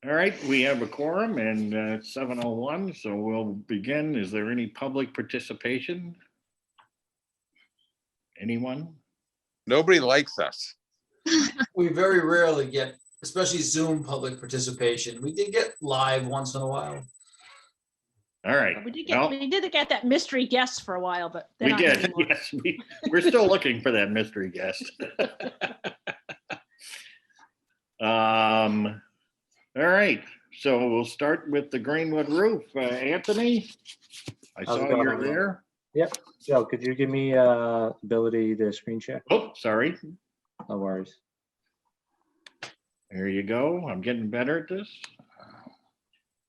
All right, we have a quorum and 7:01, so we'll begin. Is there any public participation? Anyone? Nobody likes us. We very rarely get, especially Zoom public participation. We did get live once in a while. All right. We did Well, get that mystery guest for a while, but they're we not here did. anymore. Yes, we're still looking for that mystery guest. All right, so we'll start with the Greenwood Roof. Anthony, I How's it saw going, you're everyone? there. Yep. Joe, could you give me ability to screen share? Oh, sorry. No worries. There you go. I'm getting better at this.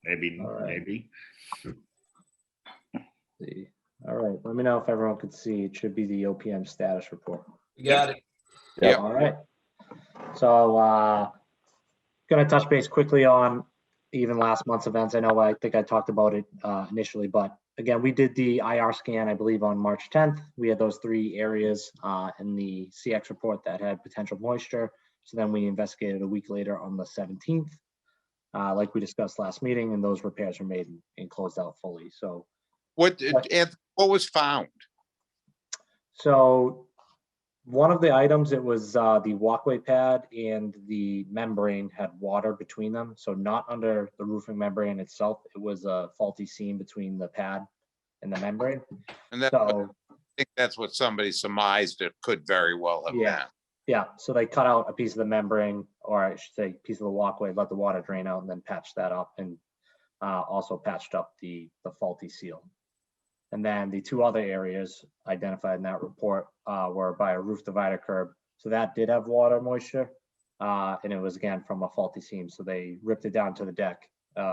Maybe, All right. maybe. See. All right. Let me know if everyone could see. It should be the OPM status report. You got it. Yep. All right. So gonna touch base quickly on even last month's events. I think I talked about it initially, but again, we did the IR scan, I believe, on March 10th. We had those 3 areas in the CX report that had potential moisture. So then we investigated a week later on the 17th, like we discussed last meeting, and those repairs were made and closed out fully. So What was found? So one of the items, it was the walkway pad and the membrane had water between them. So not under the roofing membrane itself. It was a faulty seam between the pad and the membrane. And that, So I think that's what somebody surmised it could very well have Yeah. been. yeah, so they cut out a piece of the membrane, or I should say piece of the walkway, let the water drain out and then patched that up, and also patched up the faulty seal. And then the 2 other areas identified in that report were by a roof divider curb. So that did have water moisture, and it was again from a faulty seam. So they ripped it down to the deck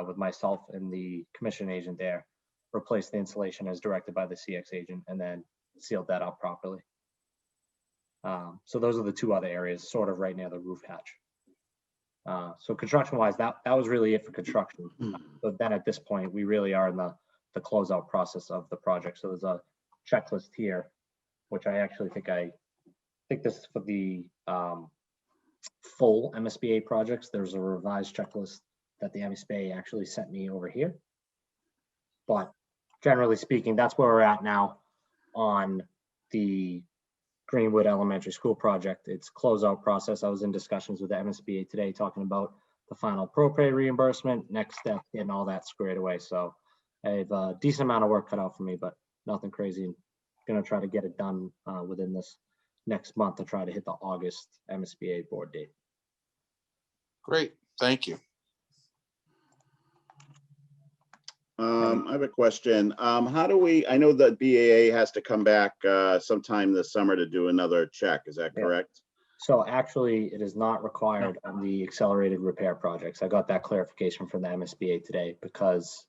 with myself and the commission agent there, replaced the insulation as directed by the CX agent, and then sealed that up properly. So those are the 2 other areas, sort of right near the roof hatch. So construction-wise, that was really it for construction. But then at this point, we really are in the closeout process of the project. So there's a checklist here, which I actually think this is for the full MSBA projects. There's a revised checklist that the MSBA actually sent me over here. But generally speaking, that's where we're at now on the Greenwood Elementary School project. It's closeout process. I was in discussions with the MSBA today talking about the final propay reimbursement, next step, getting all that squared away. So I have a decent amount of work cut out for me, but nothing crazy. I'm gonna try to get it done within this next month to try to hit the August MSBA board date. Great, thank you. I have a question. How do we, I know that BAA has to come back sometime this summer to do another check. Is that Yeah. correct? So actually, it is not required on the accelerated repair projects. I got that clarification from the MSBA today, because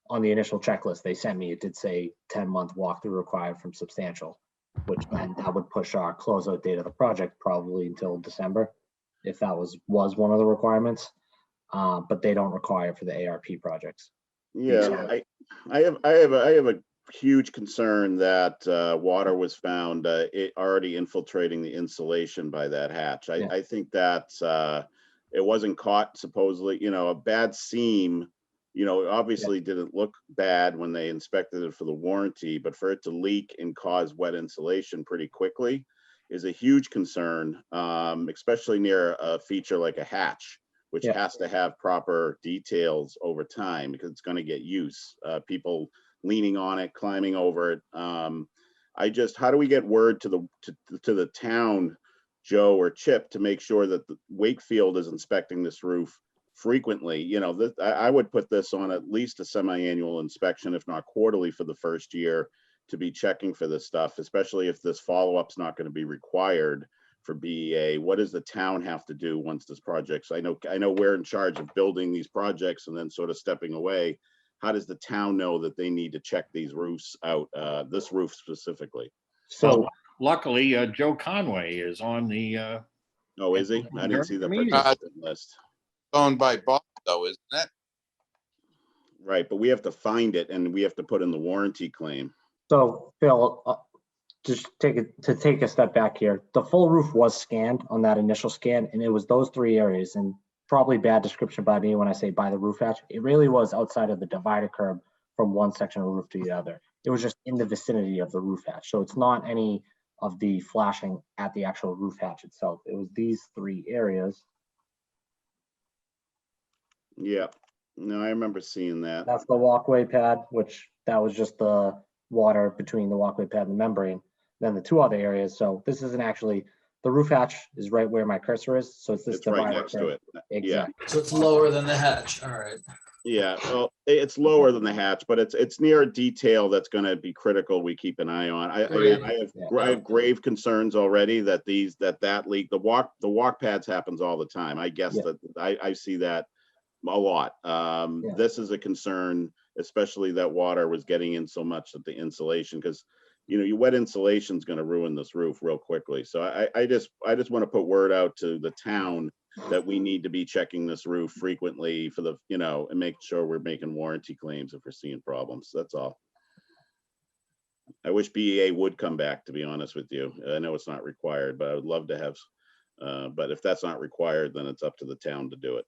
on the initial checklist they sent me, it did say 10-month walkthrough required from substantial, which meant that would push our closeout date of the project probably until December, if that was one of the requirements. But they don't require it for the ARP projects. Yeah, I have a huge concern that water was found it already infiltrating the insulation by that hatch. I think that it wasn't caught supposedly, a bad seam, obviously didn't look bad when they inspected it for the warranty, but for it to leak and cause wet insulation pretty quickly is a huge concern, especially near a feature like a hatch, which has to have proper details over time because it's going to get use. People leaning on it, climbing over it. How do we get word to the town, Joe or Chip, to make sure that the Wakefield is inspecting this roof frequently? I would put this on at least a semi-annual inspection, if not quarterly, for the first year to be checking for this stuff, especially if this follow-up's not going to be required for BEA. What does the town have to do once this project's? I know we're in charge of building these projects and then sort of stepping away. How does the town know that they need to check these roofs out, this roof specifically? So luckily, Joe Conway is on the. Oh, is he? I didn't see the Meeting. participant list. Owned by Bob, though, isn't it? Right, but we have to find it and we have to put in the warranty claim. So Phil, just take a step back here. The full roof was scanned on that initial scan, and it was those 3 areas. And probably bad description by me when I say by the roof hatch. It really was outside of the divider curb from one section of the roof to the other. It was just in the vicinity of the roof hatch. So it's not any of the flashing at the actual roof hatch itself. It was these 3 areas. Yeah, no, I remember seeing that. That's the walkway pad, which that was just the water between the walkway pad and the membrane. Then the 2 other areas. So this isn't actually, the roof hatch is right where my cursor is. So it's this It's right divider next to curb. it. Yeah, Exactly. So it's lower than the hatch. All right. yeah. Well, it's lower than the hatch, but it's near a detail that's going to be critical. We keep an eye on. Great. I have grave concerns already that that leak, the walk pads happens all the time. I guess that I see that a lot. This is a concern, especially that water was getting in so much of the insulation, because your wet insulation is going to ruin this roof real quickly. So I just want to put word out to the town that we need to be checking this roof frequently for the, and making sure we're making warranty claims if we're seeing problems. That's all. I wish BEA would come back, to be honest with you. I know it's not required, but I would love to have, but if that's not required, then it's up to the town to do it.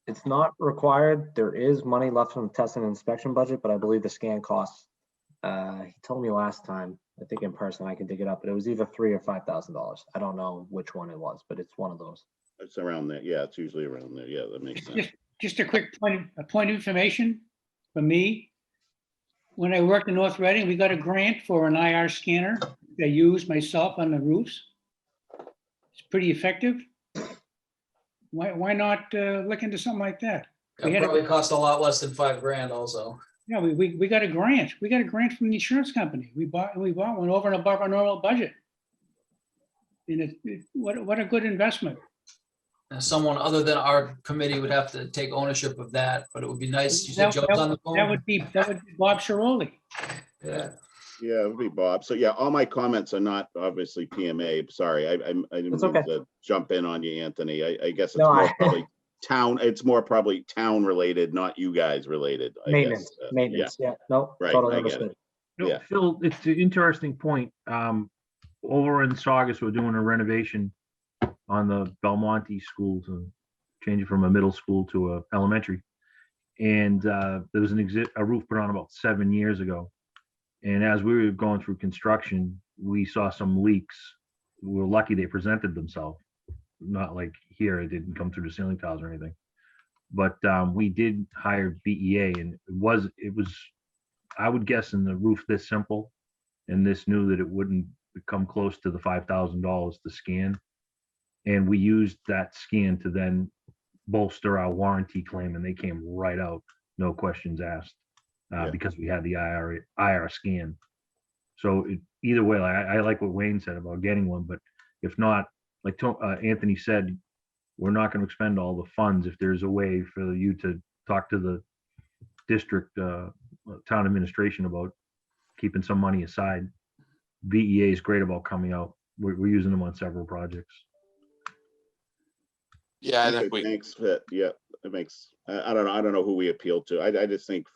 It's not required. There is money left from the test and inspection budget, but I believe the scan costs, he told me last time, I think in person, I can dig it up, but it was either $3,000 or $5,000. I don't know which one it was, but it's one of those. It's around there. Yeah, it's usually around there. Yeah, that makes sense. Just a quick point of information for me. When I worked in North Reading, we got a grant for an IR scanner I use myself on the roofs. It's pretty effective. Why not look into something like that? It probably cost a lot less than $5,000 also. Yeah, we got a grant. We got a grant from the insurance company. We bought one over and above our normal budget. And what a good investment. Someone other than our committee would have to take ownership of that, but it would be nice. You said Joe's on the phone? That would be Bob Ciroli. Yeah. Yeah, it would be Bob. So yeah, all my comments are not obviously PMA. Sorry, I didn't mean to jump in on you, Anthony. I guess it's more probably town. It's more probably town related, not you guys related. Maintenance. I guess. Maintenance. Yeah. No. Right, Totally I get understood. No, Yeah. Phil, it's an interesting point. Over in Saugus, we're doing a renovation on the Belmonte schools and changing from a middle school to a elementary. And there was a roof put on about 7 years ago. And as we were going through construction, we saw some leaks. We were lucky they presented themselves. Not like here, it didn't come through the ceiling tiles or anything. But we did hire BEA, and it was, I would guess, in the roof this simple, and this knew that it wouldn't come close to the $5,000 to scan. And we used that scan to then bolster our warranty claim, and they came right out, no questions asked, because we had the IR scan. So either way, I like what Wayne said about getting one, but if not, like Anthony said, we're not going to expend all the funds. If there's a way for you to talk to the district town administration about keeping some money aside, BEA is great about coming out. We're using them on several projects. Yeah, I Okay, think we, thanks. Yeah, it makes. I don't know who we appeal to. I just think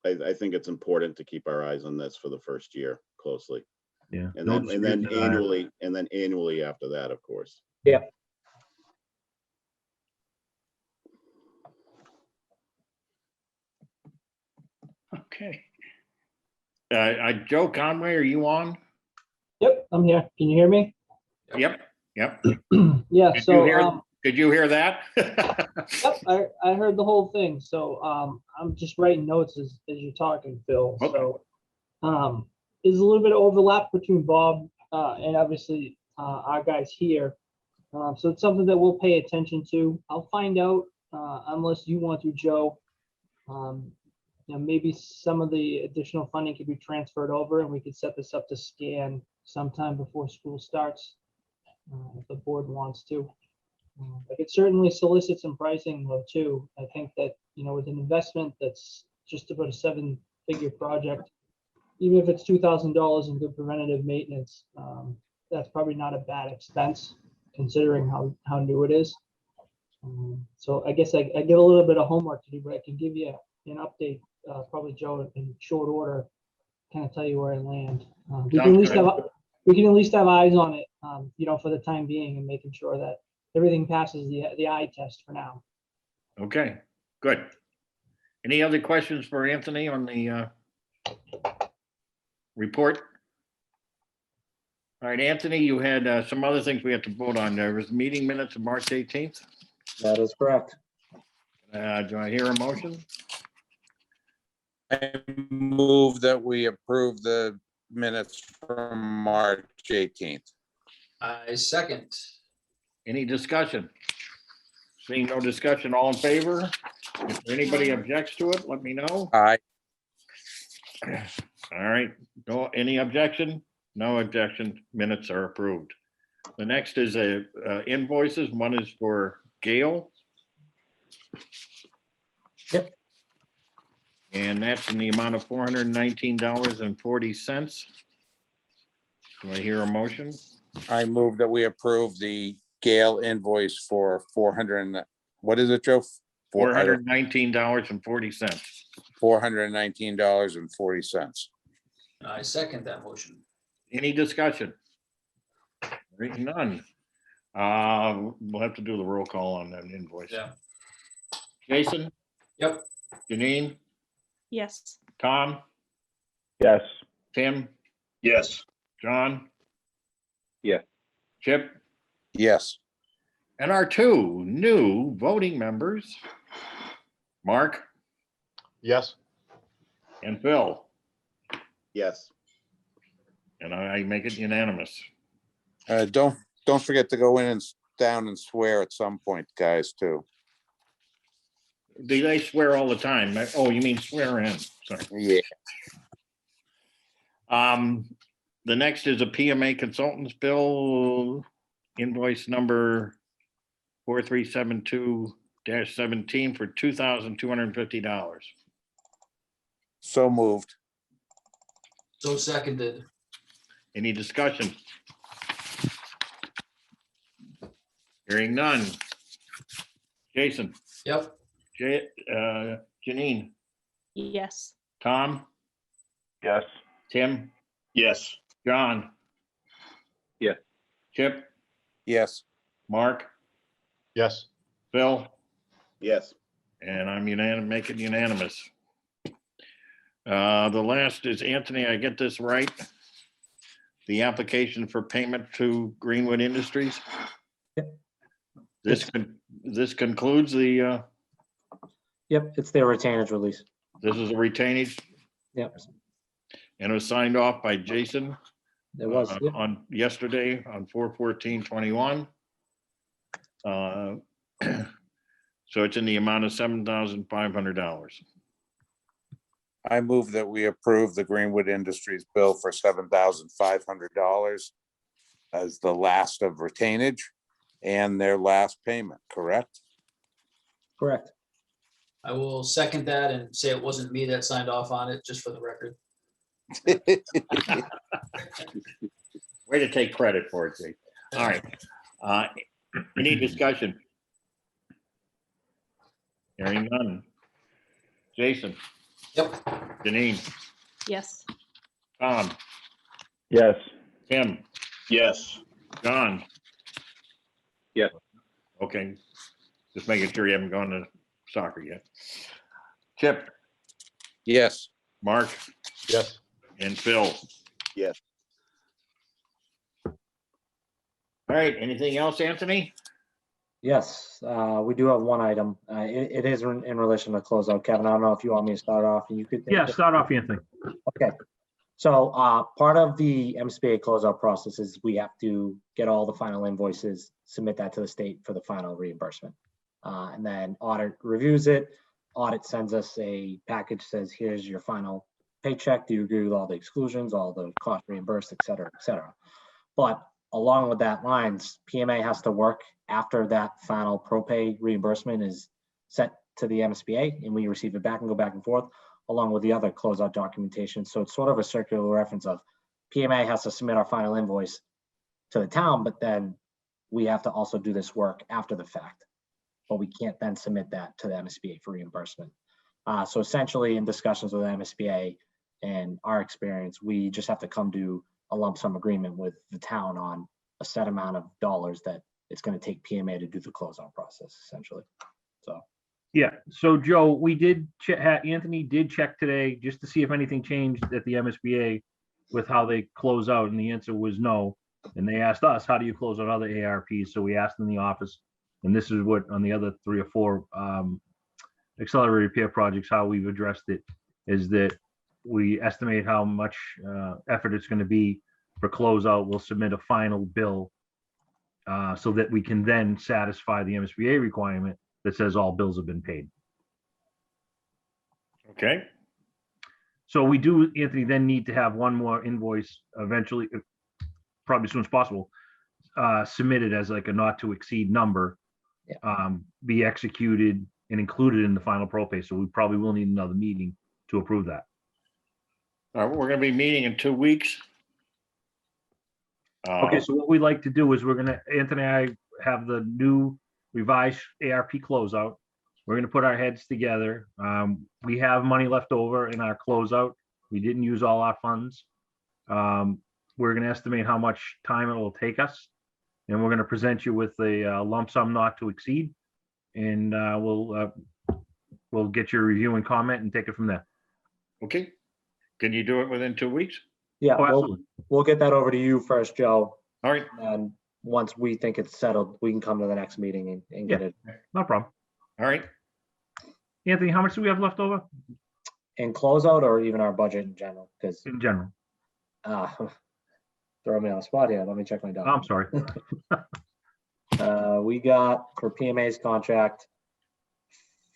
I think it's important to keep our eyes on this for the first year closely. Yeah. And then annually after that, of course. Yeah. Okay. Joe Conway, are you on? Yep, I'm here. Can you hear me? Yep. Yeah, Did you hear that? yep, I heard the whole thing. So I'm just writing notes as you're talking, Phil. Okay. So there's a little bit of overlap between Bob and obviously our guys here. So it's something that we'll pay attention to. I'll find out unless you want to, Joe. Maybe some of the additional funding could be transferred over and we could set this up to scan sometime before school starts if the board wants to. I could certainly solicit some pricing though too. I think that, with an investment that's just about a 7-figure project, even if it's $2,000 in good preventative maintenance, that's probably not a bad expense considering how new it is. So I guess I get a little bit of homework to do, but I can give you an update, probably Joe, in short order, kind of tell you where I land. We can at least have eyes on it, for the time being, and making sure that everything passes the eye test for now. Okay, good. Any other questions for Anthony on the report? All right, Anthony, you had some other things we have to vote on. There was meeting minutes of March 18th. That is correct. Do I hear a motion? I move that we approve the minutes from March 18th. I second. Any discussion? Seeing no discussion, all in favor? If anybody objects to it, let me know. Aye. All right, no, any objection? No objection, minutes are approved. The next is invoices. One is for Gail. Yep. And that's in the amount of $419.40. Do I hear a motion? I move that we approve the Gale invoice for 400, what is it, Joe? $419.40. $419.40. I second that motion. Any discussion? Hearing none. We'll have to do the roll call on that invoice. Yeah. Jason, Yep. Janine, Yes. Tom, Yes. Tim, Yes. John? Yeah. Chip? Yes. And our two new voting members, Mark Yes. and Phil. Yes. And I make it unanimous. Don't forget to go in and down and swear at some point, guys, too. They swear all the time. Oh, you mean swear in, sorry. Yeah. The next is a PMA consultants bill, invoice number 4372-17 for $2,250. So moved. So seconded. Any discussion? Hearing none. Jason, Yep. Janine, Yes. Tom, Yes. Tim, Yes. John. Yeah. Chip, Yes. Mark, Yes. Phil, Yes. and I'm make it unanimous. The last is Anthony, I get this right? The application for payment to Greenwood Industries? Yep. This concludes the, Yep, it's their retainage release. this is a retainage, Yep, and it was signed off by Jason it was. Yep. on yesterday on 4/14/21. So it's in the amount of $7,500. I move that we approve the Greenwood Industries bill for $7,500 as the last of retainage and their last payment, correct? Correct. I will second that and say it wasn't me that signed off on it, just for the record. Way to take credit for it, Jake. All right. Any discussion? Hearing none. Jason, Yep. Janine, Yes. Tom, Yes. Tim, Yes. John. Yes. Okay, just making sure you haven't gone to soccer yet. Chip, Yes. Mark, Yes. and Phil. Yes. All right, anything else, Anthony? Yes, we do have one item. It is in relation to closeout. Kevin, I don't know if you want me to start off and you could. Yeah, start off, Anthony. Okay. So part of the MSBA closeout process is we have to get all the final invoices, submit that to the state for the final reimbursement. And then audit reviews it. Audit sends us a package, says, here's your final paycheck. Do you agree with all the exclusions, all the cost reimbursed, et cetera, et cetera. But along with that lines, PMA has to work after that final pro-pay reimbursement is sent to the MSBA and we receive it back and go back and forth along with the other closeout documentation. So it's sort of a circular reference of PMA has to submit our final invoice to the town, but then we have to also do this work after the fact. But we can't then submit that to the MSBA for reimbursement. So essentially in discussions with the MSBA and our experience, we just have to come to a lump sum agreement with the town on a set amount of dollars that it's going to take PMA to do the closeout process essentially. So Yeah, so Joe, we did check, Anthony did check today just to see if anything changed at the MSBA with how they close out, and the answer was no. And they asked us, how do you close out other ARPs? So we asked in the office, and this is what on the other 3 or 4 accelerated repair projects, how we've addressed it is that we estimate how much effort it's going to be for closeout. We'll submit a final bill so that we can then satisfy the MSBA requirement that says all bills have been paid. Okay, So we do, Anthony, then need to have one more invoice eventually, probably as soon as possible, submitted as like a not to exceed number, be executed and included in the final pro pay. So we probably will need another meeting to approve that. we're gonna be meeting in 2 weeks. Okay, so what we'd like to do is we're gonna, Anthony and I have the new revised ARP closeout. We're gonna put our heads together. We have money left over in our closeout. We didn't use all our funds. We're gonna estimate how much time it will take us. And we're gonna present you with a lump sum not to exceed. And we'll get your review and comment and take it from there. Okay, can you do it within 2 weeks? yeah, Oh, absolutely. we'll get that over to you first, Joe. All right, And once we think it's settled, we can come to the next meeting and get it No problem. all right. Anthony, how much do we have left over in closeout or even our budget in general? Because in general? throw me on the spot here. Let me check my I'm document. sorry. We got for PMA's contract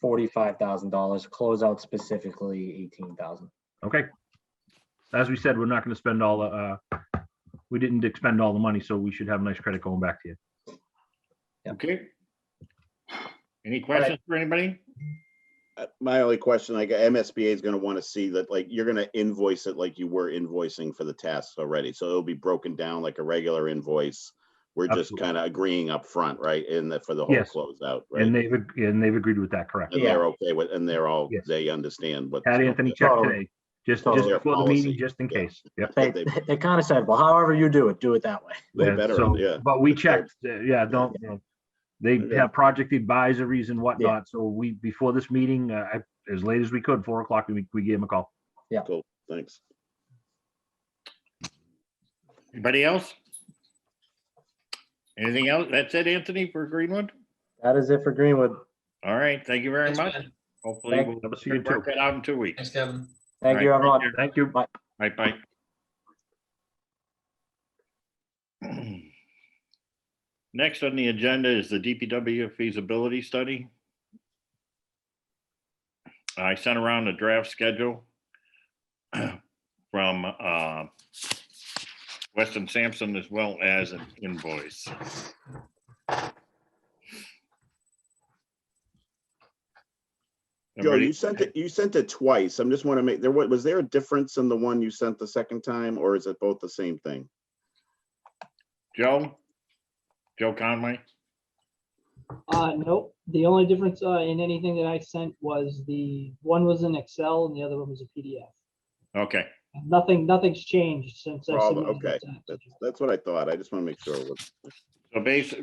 $45,000. Closeout specifically 18,000. Okay. As we said, we're not going to spend all the, we didn't expend all the money, so we should have a nice credit going back to you. Okay. Any questions for anybody? My only question, like MSBA is gonna want to see that, like, you're gonna invoice it like you were invoicing for the tasks already. So it'll be broken down like a regular invoice. We're just Absolutely. kind of agreeing up front, right? In the, for the whole Yes. closeout, right? And they've agreed with that, correct? And they're okay with, and they're all, Yes. they understand what. Had Anthony check Totally. today, just Totally. before the meeting, Policy. just in Yeah. case. Yep. They kind of said, well, however you do it that way. They Yeah, better, so- yeah. But we It's their- checked, don't, they Okay. have project advisories and whatnot, so we, before this meeting, as late as we could, 4 o'clock, we gave him a call. Cool, thanks. Anybody else? Anything else? That's it, Anthony, for Greenwood? That is it for Greenwood. All right, thank you very Thanks, much. Ben. Hopefully Thank- we'll See you work too. that out in 2 weeks. Thanks, Kevin. Thank you, All right, everyone. take care. Thank you. Bye. Bye. Next on the agenda is the DPW feasibility study. I sent around a draft schedule from Weston Sampson as well as an invoice. Joe, Everybody- you sent it twice. I'm just want to make, was there a difference in the one you sent the second time, or is it both the same thing? Joe Conway? Nope. The only difference in anything that I sent was the one was in Excel and the other one was a PDF. Okay, Nothing's changed since I Probably, submitted okay. it to- That's what I thought. I just want to make sure it was. so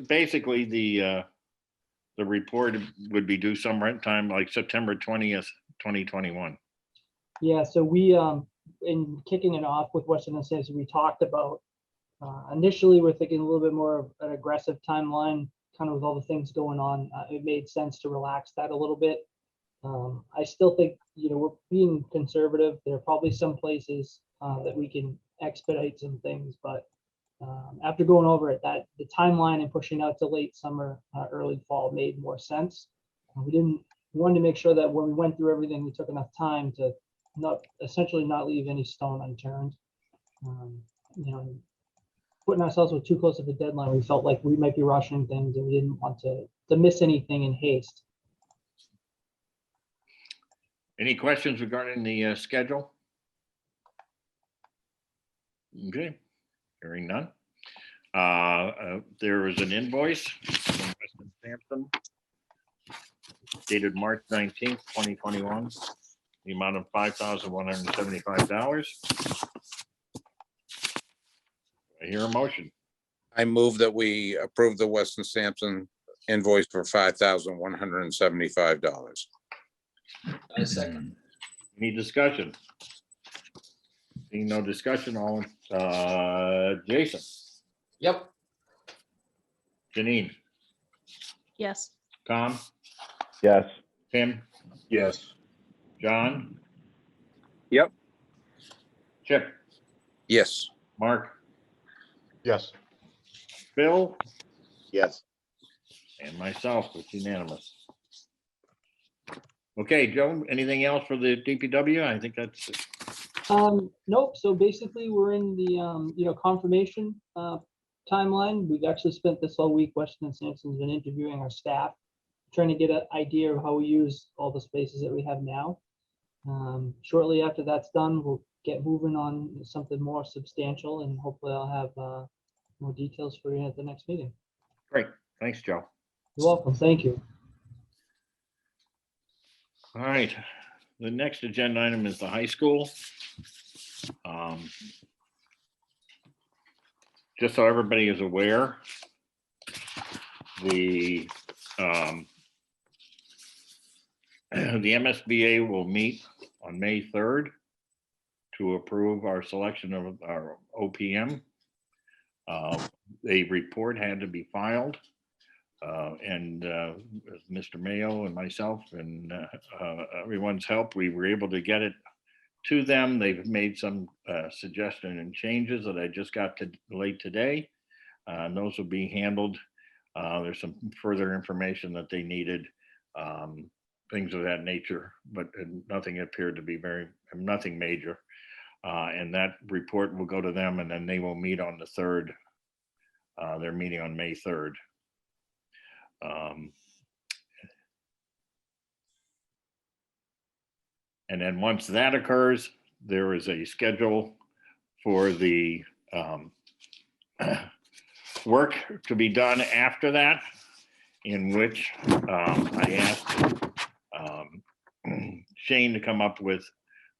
basically the report would be due sometime like September 20th, 2021. Yeah, so we, in kicking it off with Western and Sampson, we talked about, initially, we're thinking a little bit more of an aggressive timeline, kind of with all the things going on. It made sense to relax that a little bit. I still think, we're being conservative. There are probably some places that we can expedite some things, but after going over it, that the timeline and pushing out to late summer, early fall made more sense. We wanted to make sure that when we went through everything, we took enough time to essentially not leave any stone unturned. Putting ourselves with too close of a deadline, we felt like we might be rushing things and we didn't want to miss anything in haste. Any questions regarding the schedule? Okay, hearing none. There is an invoice from Weston Sampson dated March 19th, 2021, the amount of $5,175. I hear a motion. I move that we approve the Weston Sampson invoice for $5,175. I second. Any discussion? Seeing no discussion, all, Jason, Yep. Janine, Yes. Tom, Yes. Tim, Yes. John? Yep. Chip, Yes. Mark, Yes. Bill, Yes. and myself, it's unanimous. Okay, Joe, anything else for the DPW? I think that's, Nope, so basically, we're in the, confirmation, timeline. We've actually spent this whole week, Weston and Sampson's been interviewing our staff, trying to get an idea of how we use all the spaces that we have now. Shortly after that's done, we'll get moving on something more substantial, and hopefully I'll have, more details for you at the next meeting. great, thanks, Joe. You're welcome, thank you. All right, the next agenda item is the high school. Just so everybody is aware, the MSBA will meet on May 3rd to approve our selection of our OPM. A report had to be filed, and Mr. Mayo and myself and everyone's help, we were able to get it to them. They've made some suggestion and changes that I just got to late today. Those will be handled. There's some further information that they needed, things of that nature, but nothing appeared to be nothing major. And that report will go to them, and then they will meet on the 3rd. They're meeting on May 3rd. And then once that occurs, there is a schedule for the work to be done after that, in which I asked Shane to come up with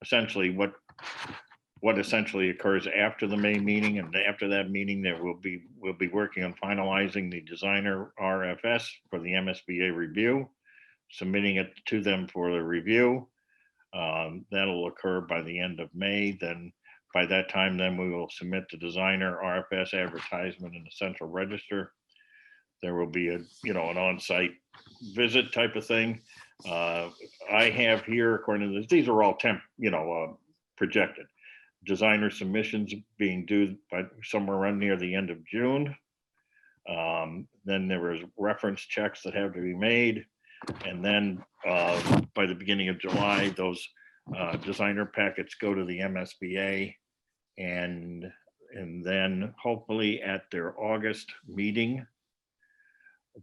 essentially what essentially occurs after the May meeting. And after that meeting, we'll be working on finalizing the designer RFS for the MSBA review, submitting it to them for the review. That'll occur by the end of May. Then by that time, then we will submit the designer RFS advertisement in the central register. There will be an on-site visit type of thing. I have here, according to this, these are all projected. Designer submissions being due by somewhere around near the end of June. Then there was reference checks that have to be made. And then by the beginning of July, those designer packets go to the MSBA, and then hopefully at their August meeting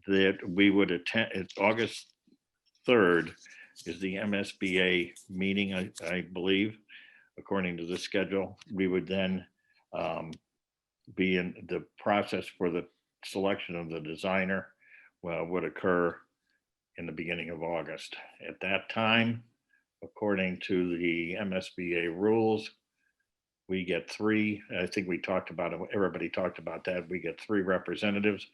that we would attend. It's August 3rd is the MSBA meeting, I believe, according to the schedule. We would then be in the process for the selection of the designer. Would occur in the beginning of August. At that time, according to the MSBA rules, we get 3, I think we talked about it, everybody talked about that. We get 3 representatives.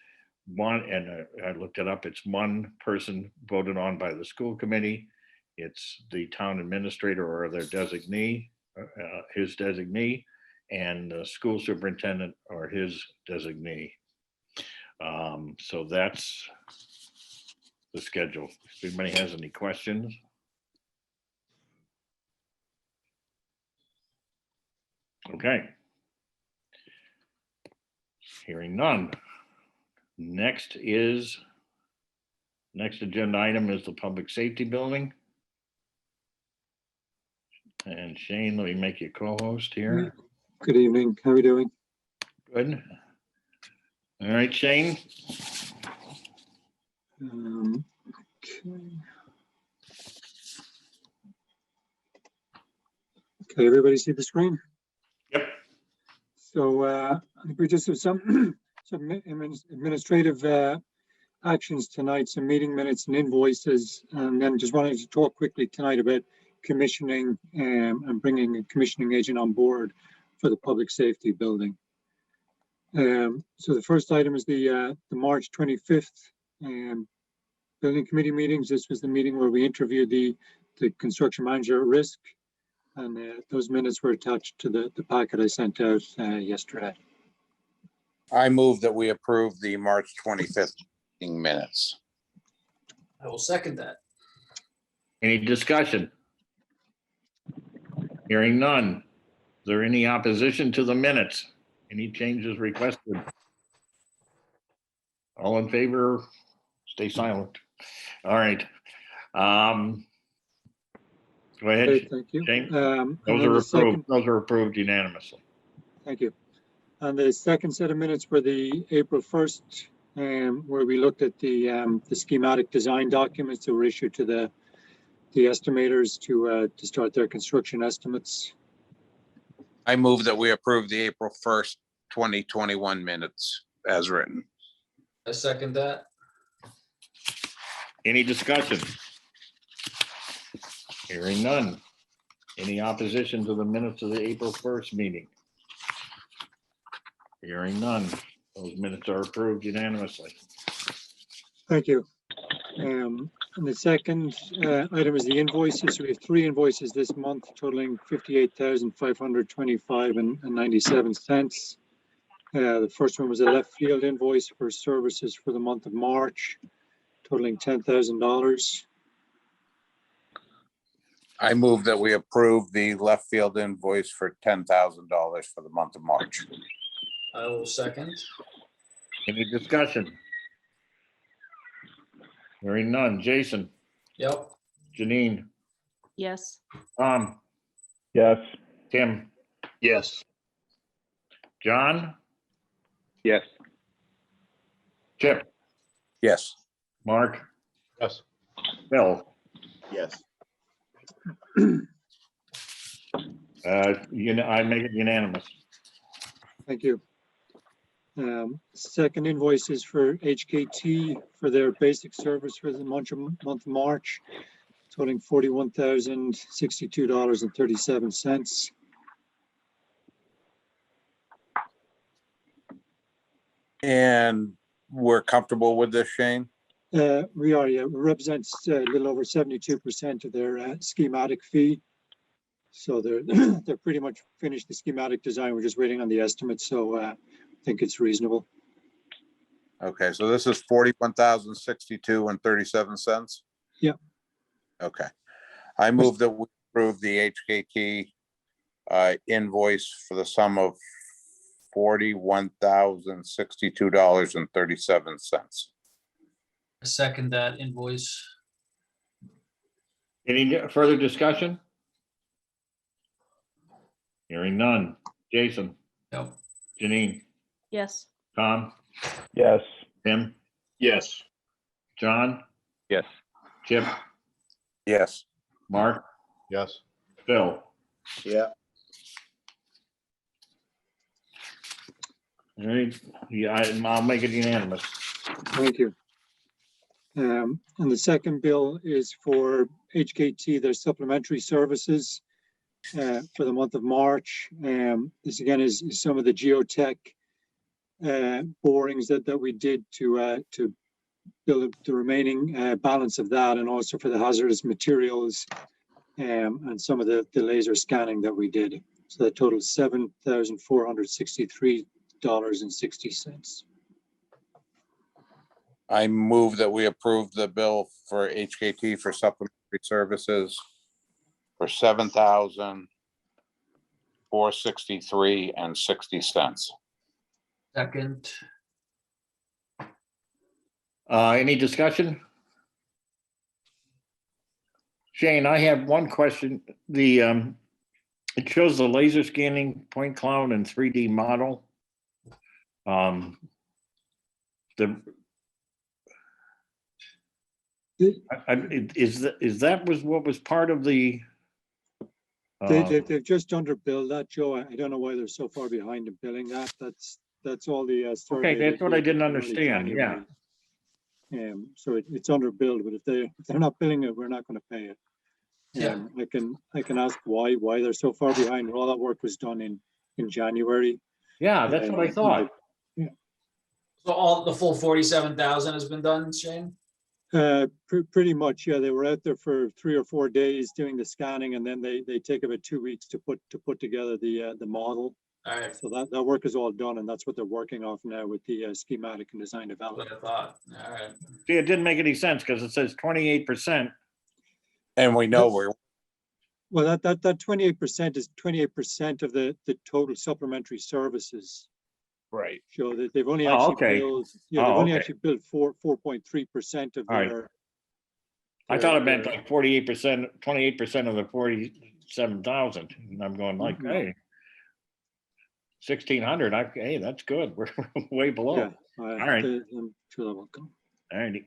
One, and I looked it up, it's one person voted on by the school committee. It's the town administrator or their designee, his designee, and the school superintendent or his designee. So that's the schedule. If anybody has any questions. Okay. Hearing none. Next agenda item is the public safety building. And Shane, let me make you co-host here. Good evening. How are we doing? Good. All right, Shane. Okay, everybody see the screen? Yep. So I think we just have some administrative actions tonight, some meeting minutes and invoices, and then just wanted to talk quickly tonight about commissioning and bringing a commissioning agent on board for the public safety building. So the first item is the March 25th building committee meetings. This was the meeting where we interviewed the construction manager at risk. And those minutes were attached to the packet I sent out yesterday. I move that we approve the March 25th meeting minutes. I will second that. Any discussion? Hearing none. Is there any opposition to the minutes? Any changes requested? All in favor? Stay silent. All right. Go ahead. Okay, thank you. Shane. And Those then are the second- approved. Those are approved unanimously. Thank you. And the second set of minutes were the April 1st, where we looked at the schematic design documents that were issued to the estimators to start their construction estimates. I move that we approve the April 1st, 2021 minutes as written. I second that. Any discussion? Hearing none. Any opposition to the minutes of the April 1st meeting? Hearing none. Those minutes are approved unanimously. Thank you. And the second item is the invoices. We have 3 invoices this month totaling $58,525.97. The first one was a left field invoice for services for the month of March, totaling $10,000. I move that we approve the left field invoice for $10,000 for the month of March. I will second. Any discussion? Hearing none. Jason, Yep. Janine, Yes. Tom, Yes. Tim, Yes. John, Yes. Chip, Yes. Mark, Yes. Bill. Yes. I make it unanimous. Thank you. Second invoice is for HKT for their basic service for the month of March, totaling $41,062.37. And we're comfortable with this, Shane? We are, yeah, it represents a little over 72% of their schematic fee. So they're pretty much finished the schematic design. We're just waiting on the estimate. So I think it's reasonable. Okay, so this is $41,062.37. Yep. Okay. I move that we approve the HKT invoice for the sum of $41,062.37. I second that invoice. Any further discussion? Hearing none. Jason, Yep. Janine, Yes. Tom, Yes. Tim, Yes. John, Yes. Chip, Yes. Mark, Yes. Bill. Yeah. All right, yeah, I'll make it unanimous. Thank you. And the second bill is for HKT, their supplementary services for the month of March. This again is some of the geotech borings that we did to build the remaining balance of that, and also for the hazardous materials and some of the laser scanning that we did. So that totals $7,463.60. I move that we approve the bill for HKT for supplementary services for $7,463.60. Second. Any discussion? Shane, I have one question. It shows the laser scanning point cloud and 3D model. Is that was what was part of the? They've just underbilled that, Joe. I don't know why they're so far behind in billing that. That's all the. Okay, that's what I didn't understand. Yeah. So it's underbilled, but if they're not billing it, we're not going to pay it. Yeah. I can ask why they're so far behind. All that work was done in January. Yeah, that's what I thought. So all the full 47,000 has been done, Shane? Pretty much, yeah. They were out there for 3 or 4 days doing the scanning, and then they take about 2 weeks to put together the model. All right, So that work is all done, and that's what they're working off now with the schematic and design that's what development. I thought. All right. See, it didn't make any sense because it says 28%. And we know we're, Well, that 28% is 28% of the total supplementary services. right. Show that they've only Oh, actually okay. billed, yeah, they've Oh, only okay. actually billed 4.3% of All right. their. I thought it meant their- like 48%, 28% of the 47,000. And I'm going like, Mhm. hey, 1,600. Hey, that's good. We're way below. Yeah. All right. I'm sure that will come. All righty.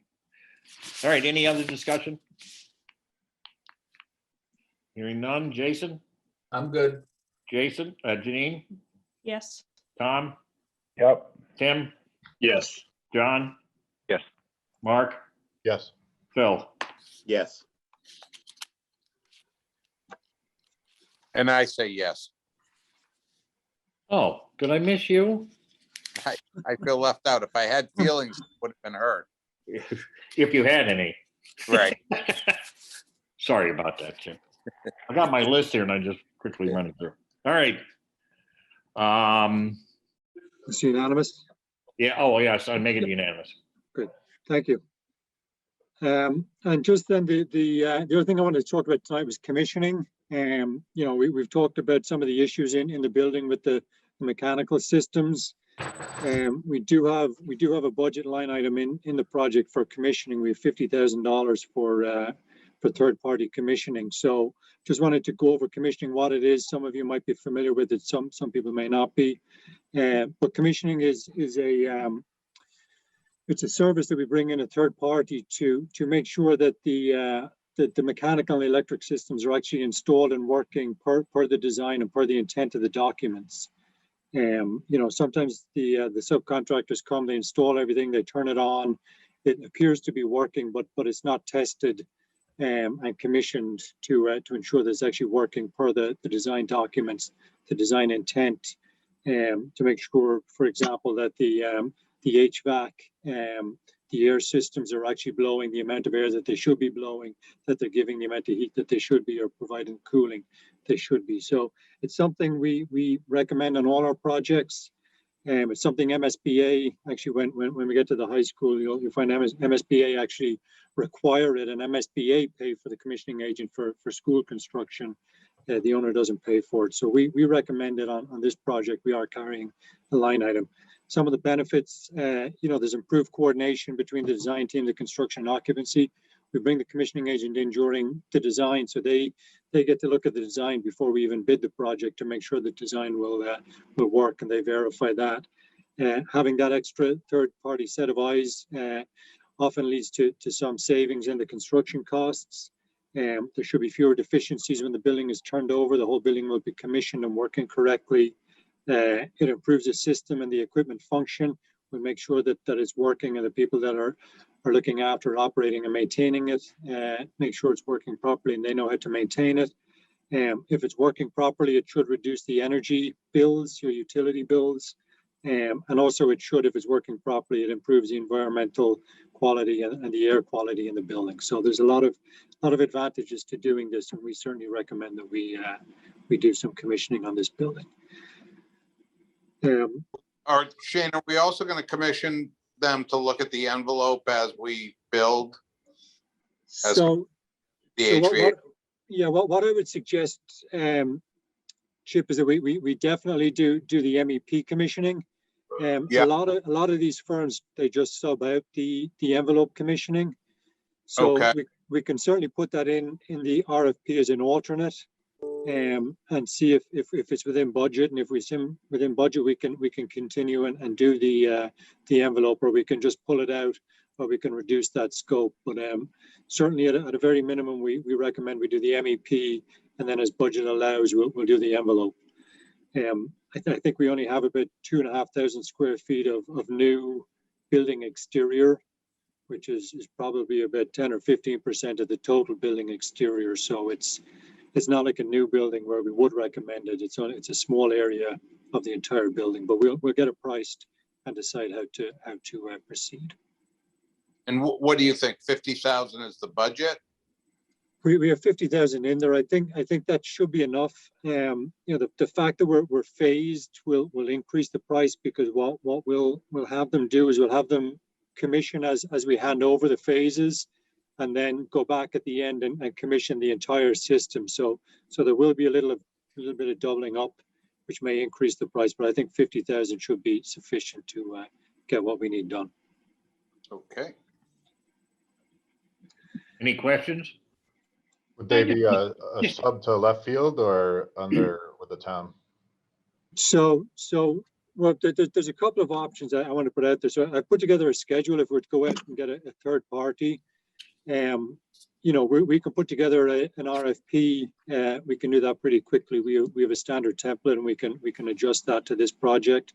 All right, any other discussion? Hearing none. Jason, I'm good. Janine, Yes. Tom, Yep. Tim, Yes. John, Yes. Mark, Yes. Phil. Yes. And I say yes. Oh, did I miss you? I feel left out. If I had feelings, it would have been hurt. If you had any. Right. Sorry about that, Jim. I got my list here and I just quickly run it through. All right. It's unanimous. Yeah, oh, yes, I make it unanimous. Thank you. And just then the other thing I wanted to talk about tonight was commissioning. You know, we've talked about some of the issues in the building with the mechanical systems. We do have a budget line item in the project for commissioning. We have $50,000 for third-party commissioning. So just wanted to go over commissioning, what it is. Some of you might be familiar with it. Some people may not be. But commissioning is it's a service that we bring in a third party to make sure that the mechanical and electric systems are actually installed and working per the design and per the intent of the documents. You know, sometimes the subcontractors come, they install everything, they turn it on, it appears to be working, but it's not tested and commissioned to ensure that it's actually working per the design documents, the design intent, to make sure, for example, that the HVAC, the air systems are actually blowing the amount of air that they should be blowing, that they're giving the amount of heat that they should be, or providing cooling they should be. So it's something we recommend on all our projects. It's something MSBA actually, when we get to the high school, you'll find MSBA actually require it, and MSBA pay for the commissioning agent for school construction. The owner doesn't pay for it. So we recommend it on this project. We are carrying a line item. Some of the benefits, you know, there's improved coordination between the design team, the construction and occupancy. We bring the commissioning agent in during the design, so they get to look at the design before we even bid the project to make sure the design will work, and they verify that. Having that extra third-party set of eyes often leads to some savings in the construction costs. There should be fewer deficiencies when the building is turned over. The whole building will be commissioned and working correctly. It improves the system and the equipment function. We make sure that it's working, and the people that are looking after operating and maintaining it make sure it's working properly and they know how to maintain it. If it's working properly, it should reduce the energy bills, your utility bills. And also it should, if it's working properly, it improves the environmental quality and the air quality in the building. So there's a lot of advantages to doing this, and we certainly recommend that we do some commissioning on this building. Or Shane, are we also going to commission them to look at the envelope as we build So the So HVAC? what I would suggest, Chip, is that we definitely do the MEP commissioning. Yeah. A lot of these firms, they just sub out the envelope commissioning. So Okay. we can certainly put that in the RFP as an alternate, and see if it's within budget, and if we're within budget, we can continue and do the envelope, or we can just pull it out, or we can reduce that scope. But certainly at a very minimum, we recommend we do the MEP, and then as budget allows, we'll do the envelope. I think we only have about 2,500 square feet of new building exterior, which is probably about 10 or 15% of the total building exterior. So it's not like a new building where we would recommend it. It's a small area of the entire building, but we'll get it priced and decide how to proceed. And what do you think? 50,000 is the budget? We have 50,000 in there. I think that should be enough. The fact that we're phased will increase the price, because what we'll have them do is we'll have them commission as we hand over the phases, and then go back at the end and commission the entire system. So there will be a little bit of doubling up, which may increase the price, but I think 50,000 should be sufficient to get what we need done. Okay. Any questions? Would they be a sub to left field or under with the town? So well, there's a couple of options I want to put out there. So I put together a schedule if we're to go out and get a third party. We can put together an RFP. We can do that pretty quickly. We have a standard template, and we can adjust that to this project.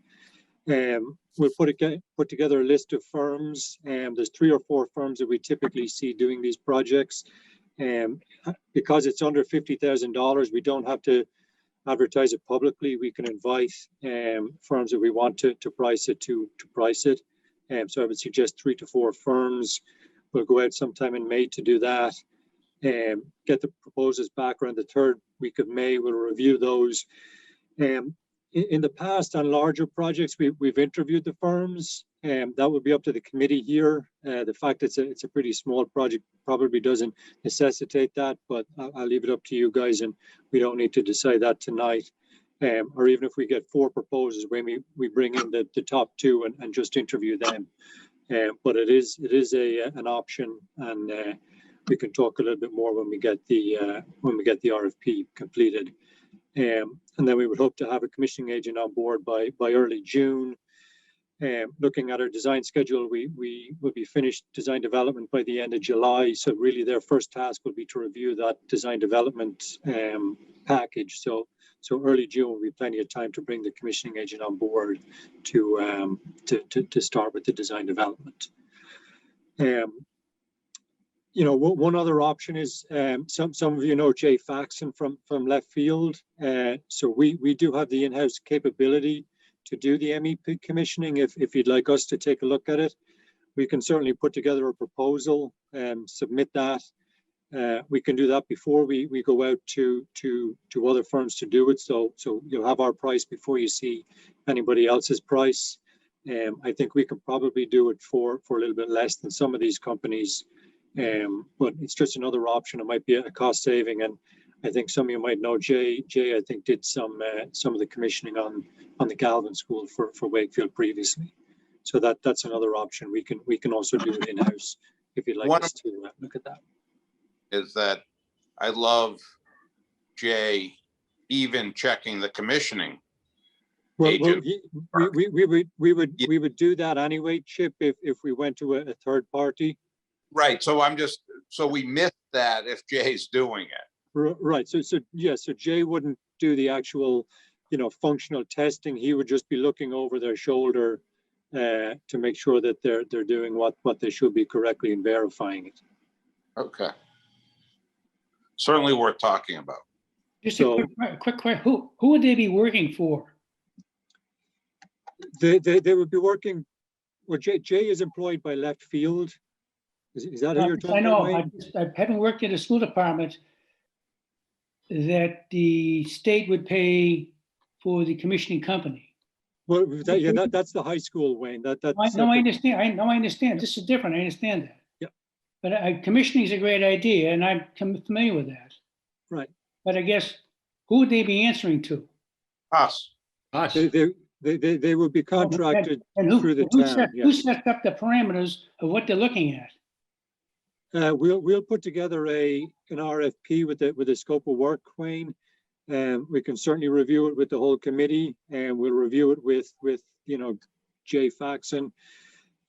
We'll put together a list of firms. There's 3 or 4 firms that we typically see doing these projects. Because it's under $50,000, we don't have to advertise it publicly. We can invite firms that we want to price it to price it. So I would suggest 3 to 4 firms. We'll go out sometime in May to do that. Get the proposals back around the 3rd week of May. We'll review those. In the past, on larger projects, we've interviewed the firms, and that would be up to the committee here. The fact it's a pretty small project probably doesn't necessitate that, but I'll leave it up to you guys, and we don't need to decide that tonight. Or even if we get 4 proposals, when we bring in the top 2 and just interview them. But it is an option, and we can talk a little bit more when we get the RFP completed. And then we would hope to have a commissioning agent on board by early June. Looking at our design schedule, we will be finished design development by the end of July. So really their first task will be to review that design development package. So early June will be plenty of time to bring the commissioning agent on board to start with the design development. One other option is some of you know Jay Faxon from Left Field. So we do have the in-house capability to do the MEP commissioning. If you'd like us to take a look at it, we can certainly put together a proposal and submit that. We can do that before we go out to other firms to do it. So you'll have our price before you see anybody else's price. I think we can probably do it for a little bit less than some of these companies. But it's just another option. It might be a cost saving, and I think some of you might know Jay. I think did some of the commissioning on the Galvin School for Wakefield previously. So that's another option. We can also do it in-house if you'd like us to look at that. Is that I love Jay even checking the commissioning. Well, we would do that anyway, Chip, if we went to a third party. Right. So we missed that if Jay's doing it. Right. So Jay wouldn't do the actual, functional testing. He would just be looking over their shoulder to make sure that they're doing what they should be correctly and verifying it. Okay. Certainly worth talking about. Just a quick question. Who would they be working for? They would be working. Well, Jay is employed by Left Field. Is that who you're talking about? I know. I haven't worked in a school department that the state would pay for the commissioning company. Well, that's the high school, Wayne. I understand. I understand. This is different. I understand that. Yeah. But commissioning is a great idea, and I'm familiar with that. Right. But I guess who would they be answering to? Us. They would be contracted through the town. Who sets up the parameters of what they're looking at? We'll put together an RFP with a scope of work, Wayne. We can certainly review it with the whole committee, and we'll review it with Jay Faxon,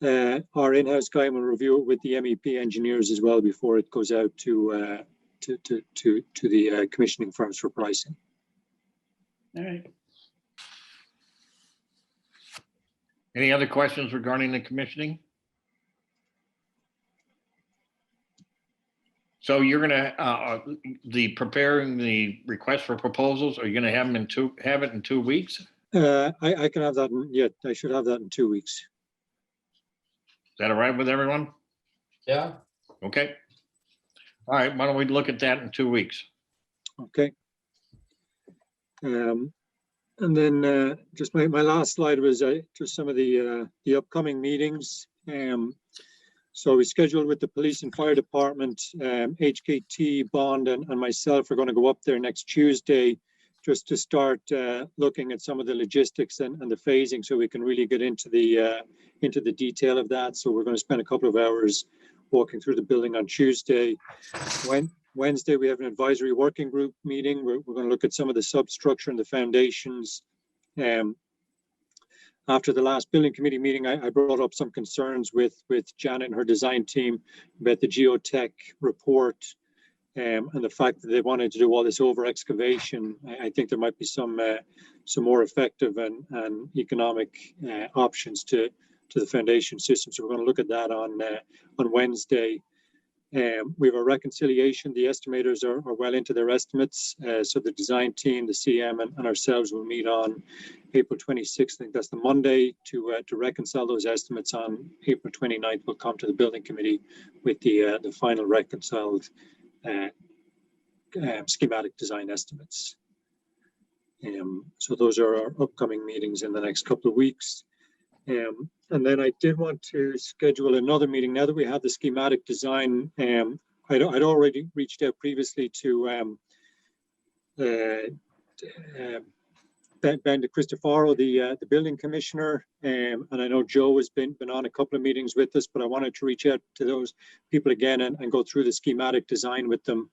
our in-house guy, and we'll review it with the MEP engineers as well before it goes out to the commissioning firms for pricing. All right. Any other questions regarding the commissioning? So you're gonna preparing the request for proposals. Are you gonna have them have it in 2 weeks? I can have that I should have that in 2 weeks. Is that all right with everyone? Yeah, Okay. All right, why don't we look at that in 2 weeks? Okay. And then just my last slide was just some of the upcoming meetings. So we scheduled with the police and fire department, HKT, Bond, and myself are going to go up there next Tuesday just to start looking at some of the logistics and the phasing, so we can really get into the detail of that. So we're going to spend a couple of hours walking through the building on Tuesday. Wednesday, we have an advisory working group meeting. We're going to look at some of the substructure and the foundations. After the last building committee meeting, I brought up some concerns with Janet and her design team about the geotech report and the fact that they wanted to do all this over excavation. I think there might be some more effective and economic options to the foundation system. So we're going to look at that on Wednesday. We have a reconciliation. The estimators are well into their estimates. So the design team, the CM, and ourselves will meet on April 26th. I think that's the Monday to reconcile those estimates. On April 29th, we'll come to the building committee with the final reconciled schematic design estimates. So those are our upcoming meetings in the next couple of weeks. And then I did want to schedule another meeting now that we have the schematic design. I'd already reached out previously to Ben de Cristofaro, the building commissioner, and I know Joe has been on a couple of meetings with us, but I wanted to reach out to those people again and go through the schematic design with them.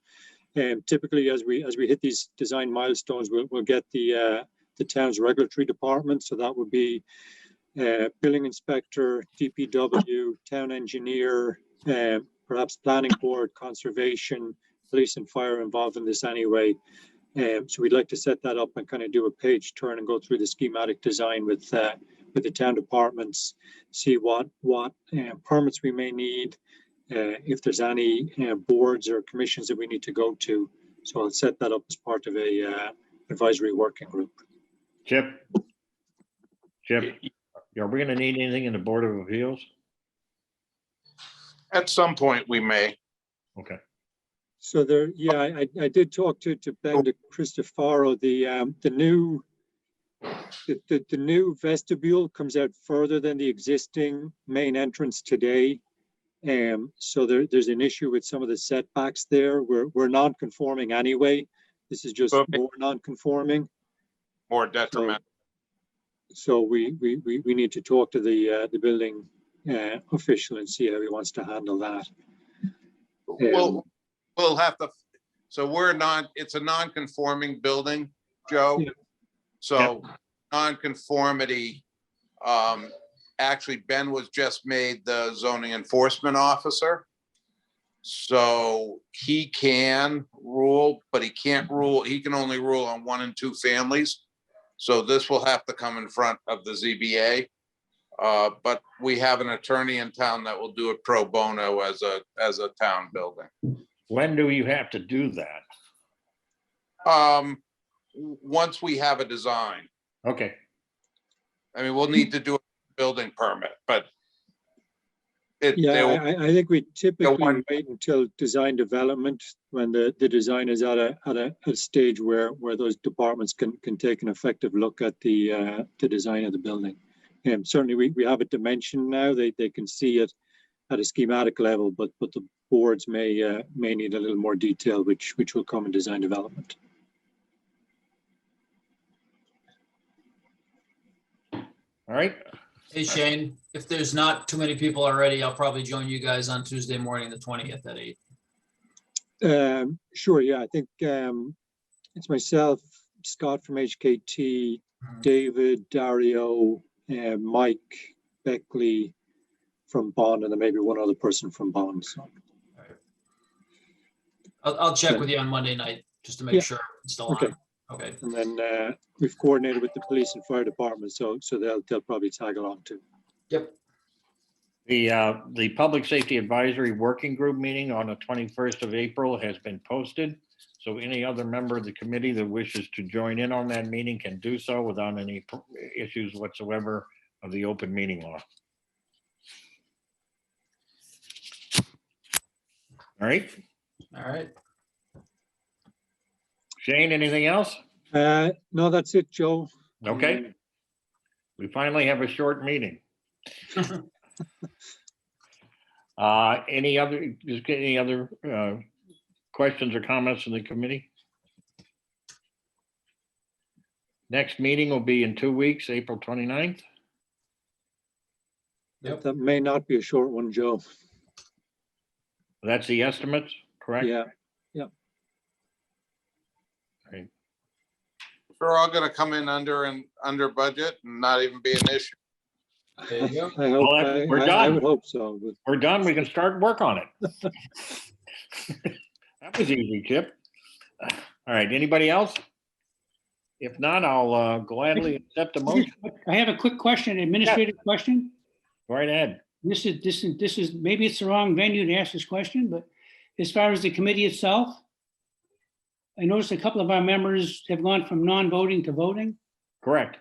Typically, as we hit these design milestones, we'll get the town's regulatory department. So that would be building inspector, DPW, town engineer, perhaps planning board, conservation, police and fire involved in this anyway. So we'd like to set that up and kind of do a page turn and go through the schematic design with the town departments, see what permits we may need, if there's any boards or commissions that we need to go to. So I'll set that up as part of a advisory working group. Chip, are we gonna need anything in the Board of Appeals? At some point, we may. Okay. So there, yeah, I did talk to Ben de Cristofaro. The new vestibule comes out further than the existing main entrance today. So there's an issue with some of the setbacks there. We're non-conforming anyway. This is just more non-conforming. More detrimental. So we need to talk to the building official and see how he wants to handle that. We'll have to, so it's a non-conforming building, Joe. Yeah. So non-conformity, actually Ben was just made the zoning enforcement officer. So he can rule, but he can't rule, he can only rule on 1 and 2 families. So this will have to come in front of the ZBA. But we have an attorney in town that will do it pro bono as a town building. When do you have to do that? Once we have a design. Okay. I mean, we'll need to do a building permit, but I think we typically wait until design development when the design is at a stage where those departments can take an effective look at the design of the building. And certainly we have a dimension now. They can see it at a schematic level, but the boards may need a little more detail, which will come in design development. All right. Hey Shane, if there's not too many people already, I'll probably join you guys on Tuesday morning, the 20th at 8. Sure, yeah, I think it's myself, Scott from HKT, David, Dario, Mike, Beckley from Bond, and then maybe one other person from Bond. So. I'll check with you on Monday night just to make sure it's still on. Okay. And then we've coordinated with the police and fire department, so they'll probably tag along too. Yep. The Public Safety Advisory Working Group meeting on the 21st of April has been posted. So any other member of the committee that wishes to join in on that meeting can do so without any issues whatsoever of the open meeting law. All right, All right. Shane, anything else? No, that's it, Joe. Okay. We finally have a short meeting. Any other questions or comments from the committee? Next meeting will be in 2 weeks, April 29th. Yep. That may not be a short one, Joe. That's the estimates, correct? Yeah. Right. They're all gonna come in under budget and not even be an issue. There you go. I hope, Well, we're I done. would hope so. But We're done. We can start work on it. That was easy, Chip. All right, anybody else? If not, I'll gladly accept the motion. I have a quick question, administrative question. Go right ahead. This is, maybe it's the wrong venue to ask this question, but as far as the committee itself, I noticed a couple of our members have gone from non-voting to voting. Correct.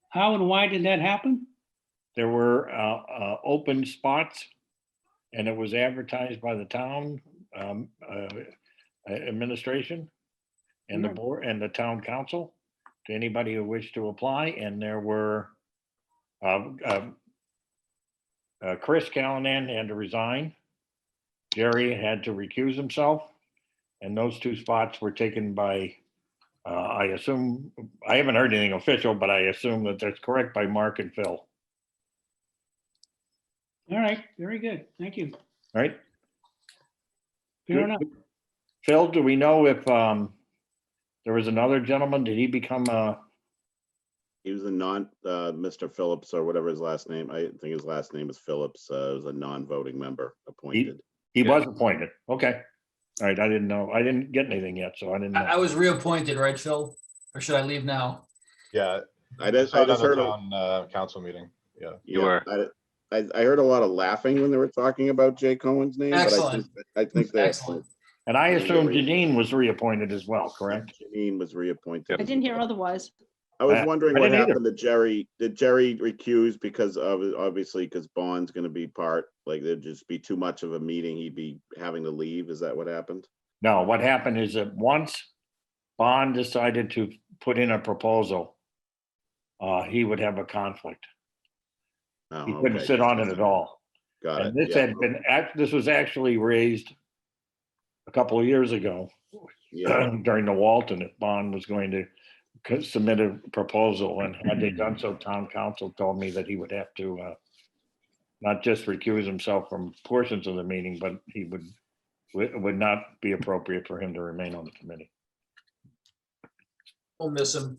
How and why did that happen? There were open spots, and it was advertised by the town administration and the board and the town council to anybody who wished to apply. And there were Chris Callanan had to resign. Jerry had to recuse himself, and those 2 spots were taken by, I assume, I haven't heard anything official, but I assume that that's correct, by Mark and Phil. All right, very good. Thank you. All right. Fair enough. Phil, do we know if there was another gentleman? Did he become He was a Mr. Phillips or whatever his last name. I think his last name is Phillips. Was a non-voting member appointed. he was appointed? Okay. All right. I didn't know. I didn't get anything yet, so I didn't know. I was reappointed, right, Phil? Or should I leave now? Yeah. I just saw it on the heard. town council meeting. Yeah. You were. I heard a lot of laughing when they were talking about Jay Cohen's name. Excellent. But I think that Excellent. And I assume Janine was reappointed as well, correct? Janine was reappointed. I didn't hear otherwise. I was wondering I what didn't either. happened to Jerry. Did Jerry recuse because of, obviously, because Bond's going to be part, like there'd just be too much of a meeting. He'd be having to leave. Is that what happened? No, what happened is that once Bond decided to put in a proposal, he would have a conflict. Oh, He couldn't okay. sit on it at all. Got it. And this Yeah. had been, this was actually raised a couple of years ago Yeah. during the Walton, if Bond was going to submit a proposal, and had they done so, town council told me that he would have to not just recuse himself from portions of the meeting, but he would not be appropriate for him to remain on the committee. We'll miss him.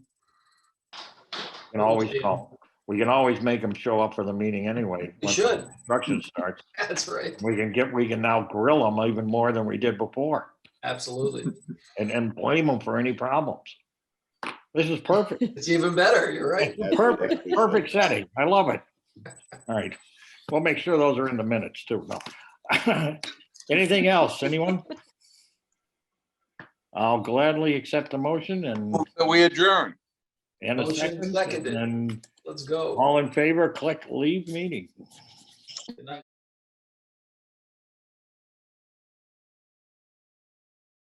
We can always make him show up for the meeting anyway. You once should. the construction starts. That's right. We can now grill him even more than we did before, Absolutely. and blame him for any problems. This is perfect. It's even better. You're right. Perfect setting. I love it. All right. We'll make sure those are in the minutes too. No. Anything else? Anyone? I'll gladly accept the motion and We adjourn. a Motion second. seconded. And Let's go. all in favor, click leave meeting.